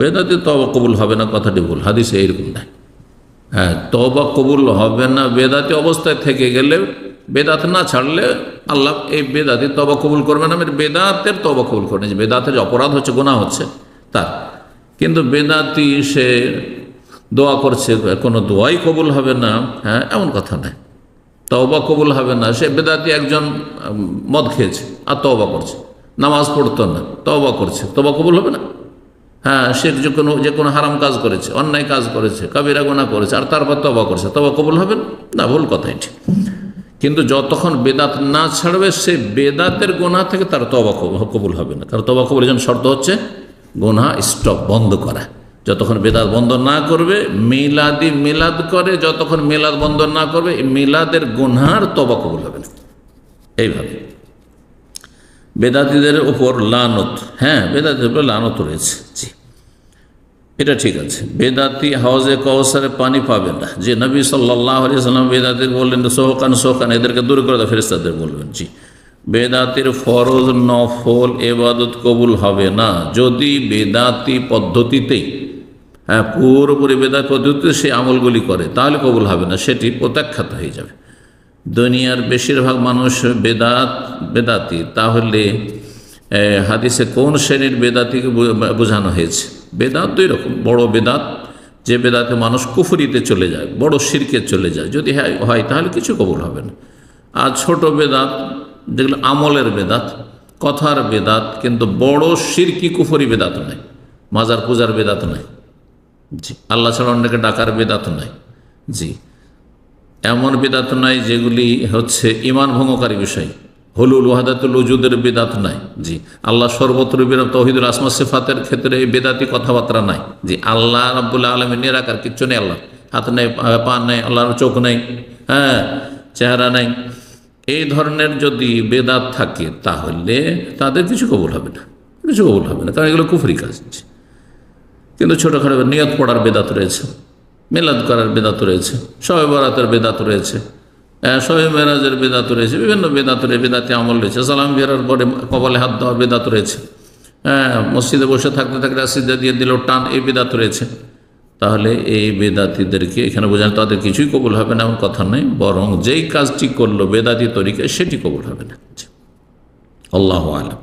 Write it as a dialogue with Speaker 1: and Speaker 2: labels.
Speaker 1: বেদাতি তওবা কবুল হবে না, কথাটি ভুল, হাদিসে এইরকম নাই। হ্যাঁ, তওবা কবুল হবে না বেদাতি অবস্থায় থেকে গেলে, বেদাত না ছাড়লে আল্লাহ এই বেদাতি তওবা কবুল করবে না। বেদাতের তওবা কবুল করে, যে বেদাতের অপরাধ হচ্ছে, গুনাহ হচ্ছে তার। কিন্তু বেদাতি সে দোয়া করছে, কোনো দোয়াই কবুল হবে না, হ্যাঁ এমন কথা নাই। তওবা কবুল হবে না, সে বেদাতি একজন মদ খেয়েছে আর তওবা করছে, নামাজ পড়তো না, তওবা করছে, তওবা কবুল হবে না? হ্যাঁ, সে যে কোনো হারাম কাজ করেছে, অন্যায় কাজ করেছে, কাবিরা গুনাহ করেছে, আর তারপর তওবা করছে, তওবা কবুল হবে না? ভুল কথা এটি। কিন্তু যতক্ষণ বেদাত না ছাড়বে, সে বেদাতের গুনাহ থেকে তার তওবা কবুল হবে না। কারণ তওবা কবুলের জন্য শর্ত হচ্ছে গুনাহ স্টপ, বন্ধ করা। যতক্ষণ বেদাত বন্ধ না করবে, মিলাদ করে, যতক্ষণ মিলাদ বন্ধ না করবে, মিলাদের গুনহার তওবা কবুল হবে না। এইভাবে বেদাতীদের উপর লানত, হ্যাঁ বেদাতীদের উপর লানত রয়েছে, জি এটা ঠিক আছে। বেদাতি হাউজে কাউসারে পানি পাবে না, যে নবী সাল্লাল্লাহু আলাইহি ওয়াসাল্লাম বেদাতির বললেন সোহকান এদেরকে দূর করে দাও, ফেরেশতাদের বলবেন। জি, বেদাতির ফরজ নফল এবাদত কবুল হবে না যদি বেদাতি পদ্ধতিতেই, হ্যাঁ পুরোপুরি বেদাত পদ্ধতিতে সে আমলগুলি করে, তাহলে কবুল হবে না, সেটি প্রত্যাখ্যাত হয়ে যাবে। দুনিয়ার বেশিরভাগ মানুষ বেদাতি, তাহলে হাদিসে কোন শ্রেণীর বেদাতিকে বোঝানো হয়েছে? বেদাত দুই রকম, বড় বেদাত, যে বেদাতে মানুষ কুফরিতে চলে যায়, বড় শিরকে চলে যায়, যদি হয় তাহলে কিছু কবুল হবে না। আর ছোট বেদাত যেগুলো আমলের বেদাত, কথার বেদাত, কিন্তু বড় শিরকি কুফরি বেদাত নয়, মাজার পূজার বেদাত নয়, জি আল্লাহ ছাড়া অন্যকে ডাকার বেদাত নয়, জি এমন বেদাত নাই যেগুলি হচ্ছে ঈমান ভঙ্গকারী বিষয়, হুলুল ওয়াহদাতুল ওজুদের বেদাত নাই, জি আল্লাহ সর্বত্র বিরাট, তাওহীদুল আসমা সিফাতের ক্ষেত্রে এই বেদাতি কথাবার্তা নাই, জি আল্লাহ রাব্বুল আলামিন নিরাকার, কিচ্ছু নেই, আল্লাহ হাত নেই, পা নেই, আল্লাহর চোখ নেই, হ্যাঁ চেহারা নেই, এই ধরনের যদি বেদাত থাকে তাহলে তাদের কিছু কবুল হবে না, কিছু কবুল হবে না, কারণ এগুলো কুফরি কাজ। কিন্তু ছোটোখাটো নিয়ত পড়ার বেদাত রয়েছে, মিলাদ করার বেদাত রয়েছে, শবে বরাতের বেদাত রয়েছে, শবে মেরাজের বেদাত রয়েছে, বিভিন্ন বেদাতের বেদাতি আমল রয়েছে, সালাম ফেরার পরে কপালে হাত দেওয়ার বেদাত রয়েছে, মসজিদে বসে থাকতে থাকতে সিজদা দিয়ে দিল টান, এই বেদাত রয়েছে। তাহলে এই বেদাতিদেরকে এখানে বোঝানো তাদের কিছুই কবুল হবে না এমন কথা নয়, বরং যেই কাজটি করলো বেদাতি তরিকায় সেটি কবুল হবে না। আল্লাহু আ'লাম।